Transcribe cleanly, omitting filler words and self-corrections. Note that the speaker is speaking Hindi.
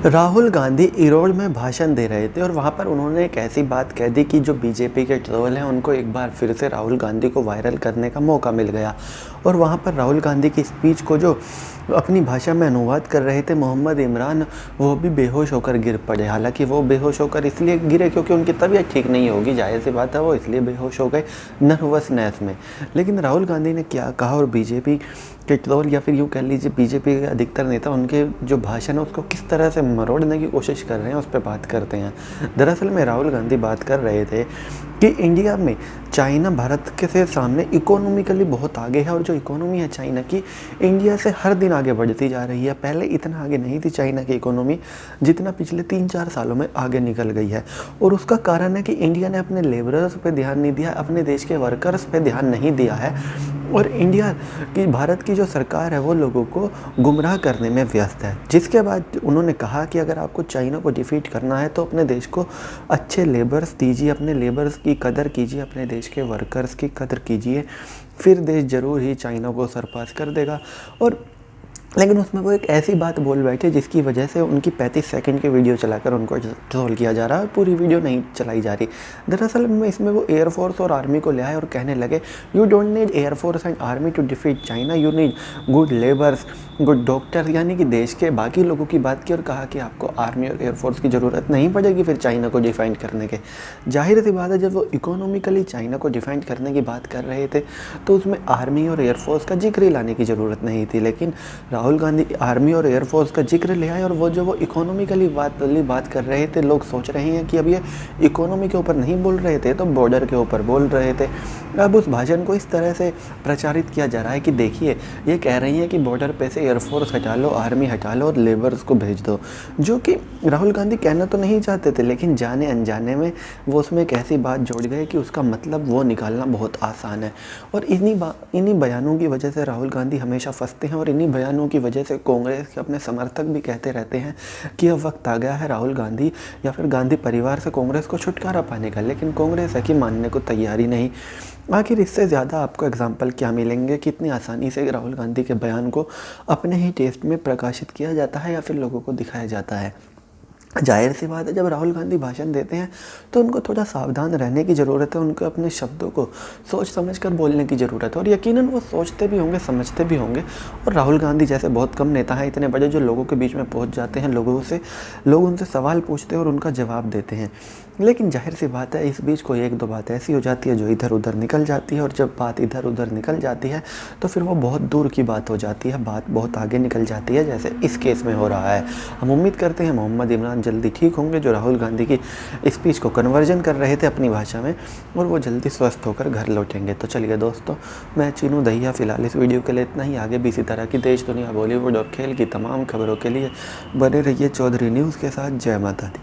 राहुल गांधी इरोड में भाषण दे रहे थे और वहाँ पर उन्होंने एक ऐसी बात कह दी कि जो बीजेपी के ट्रोल हैं उनको एक बार फिर से राहुल गांधी को वायरल करने का मौका मिल गया। और वहाँ पर राहुल गांधी की स्पीच को जो अपनी भाषा में अनुवाद कर रहे थे मोहम्मद इमरान, वो भी बेहोश होकर गिर पड़े। हालांकि वो बेहोश होकर इसलिए गिरे क्योंकि उनकी तबीयत ठीक नहीं होगी, जाहिर सी बात है, वो इसलिए बेहोश हो गए नर्वसनेस में। लेकिन राहुल गांधी ने क्या कहा और बीजेपी के ट्रोल या फिर यूँ कह लीजिए बीजेपी के अधिकतर नेता उनके जो भाषण है उसको किस तरह से मरोड़ने की कोशिश कर रहे हैं, उस पर बात करते हैं। दरअसल में राहुल गांधी बात कर रहे थे कि इंडिया में चाइना भारत के से सामने इकोनॉमिकली बहुत आगे है और जो इकोनॉमी है चाइना की, इंडिया से हर दिन आगे बढ़ती जा रही है। पहले इतना आगे नहीं थी चाइना की इकोनॉमी जितना पिछले 3-4 सालों में आगे निकल गई है। और उसका कारण है कि इंडिया ने अपने लेबरर्स पे ध्यान नहीं दिया, अपने देश के वर्कर्स पे ध्यान नहीं दिया है। और इंडिया की भारत की जो सरकार है वो लोगों को गुमराह करने में व्यस्त है। जिसके बाद उन्होंने कहा कि अगर आपको चाइना को डिफीट करना है तो अपने देश को अच्छे लेबर्स दीजिए, अपने लेबर्स की कदर कीजिए, अपने देश के वर्कर्स की कदर कीजिए, फिर देश ज़रूर ही चाइना को सरपास कर देगा। और लेकिन उसमें वो एक ऐसी बात बोल बैठे जिसकी वजह से उनकी 35 सेकंड की वीडियो चलाकर उनको ट्रोल किया जा रहा है, पूरी वीडियो नहीं चलाई जा रही। दरअसल में इसमें वो एयरफोर्स और आर्मी को ले आए और कहने लगे you don't need air force and army to defeat China, you need good labours, good doctor, यानी कि देश के बाकी लोगों की बात की और कहा कि आपको आर्मी और एयरफोर्स की ज़रूरत नहीं पड़ेगी फिर चाइना को डिफाइन करने के। जाहिर सी बात है, जब वो इकोनॉमिकली चाइना को डिफाइन करने की बात कर रहे थे तो उसमें आर्मी और एयरफोर्स का जिक्र ही लाने की ज़रूरत नहीं थी। लेकिन राहुल गांधी आर्मी और एयरफोर्स का जिक्र ले आए और वो इकोनॉमिकली बात कर रहे थे। लोग सोच रहे हैं कि अब ये इकोनॉमी के ऊपर नहीं बोल रहे थे तो बॉर्डर के ऊपर बोल रहे थे। अब उस भाषण को इस तरह से प्रचारित किया जा रहा है कि देखिए ये कह रही हैं कि बॉर्डर पे से एयरफोर्स हटा लो, आर्मी हटा लो और लेबर्स को भेज दो, जो कि राहुल गांधी कहना तो नहीं चाहते थे, लेकिन जाने अनजाने में वो उसमें एक ऐसी बात जोड़ गए कि उसका मतलब वो निकालना बहुत आसान है। और इन्हीं बयानों की वजह से राहुल गांधी हमेशा फंसते हैं और इन्हीं बयानों की वजह से कांग्रेस के अपने समर्थक भी कहते रहते हैं कि अब वक्त आ गया है राहुल गांधी या फिर गांधी परिवार से कांग्रेस को छुटकारा पाने का। लेकिन कांग्रेस है कि मानने को तैयारी नहीं। आखिर इससे ज़्यादा आपको एग्जाम्पल क्या मिलेंगे, कितनी आसानी से राहुल गांधी के बयान को अपने ही टेस्ट में प्रकाशित किया जाता है या फिर लोगों को दिखाया जाता है। जाहिर सी बात है, जब राहुल गांधी भाषण देते हैं तो उनको थोड़ा सावधान रहने की ज़रूरत है, उनको अपने शब्दों को सोच समझ कर बोलने की ज़रूरत है। और यकीनन वो सोचते भी होंगे, समझते भी होंगे। और राहुल गांधी जैसे बहुत कम नेता हैं इतने बड़े जो लोगों के बीच में पहुंच जाते हैं, लोग उनसे सवाल पूछते हैं और उनका जवाब देते हैं। लेकिन जाहिर सी बात है, इस बीच कोई 1-2 बात ऐसी हो जाती है जो इधर उधर निकल जाती है और जब बात इधर उधर निकल जाती है तो फिर वो बहुत दूर की बात हो जाती है, बात बहुत आगे निकल जाती है, जैसे इस केस में हो रहा है। हम उम्मीद करते हैं मोहम्मद इमरान जल्दी ठीक होंगे, जो राहुल गांधी की स्पीच को कन्वर्जन कर रहे थे अपनी भाषा में, और वो जल्दी स्वस्थ होकर घर लौटेंगे। तो चलिए दोस्तों, मैं चीनू दहिया फ़िलहाल इस वीडियो के लिए इतना ही। आगे भी इसी तरह की देश, दुनिया, बॉलीवुड और खेल की तमाम खबरों के लिए बने रहिए चौधरी न्यूज़ के साथ। जय माता दी।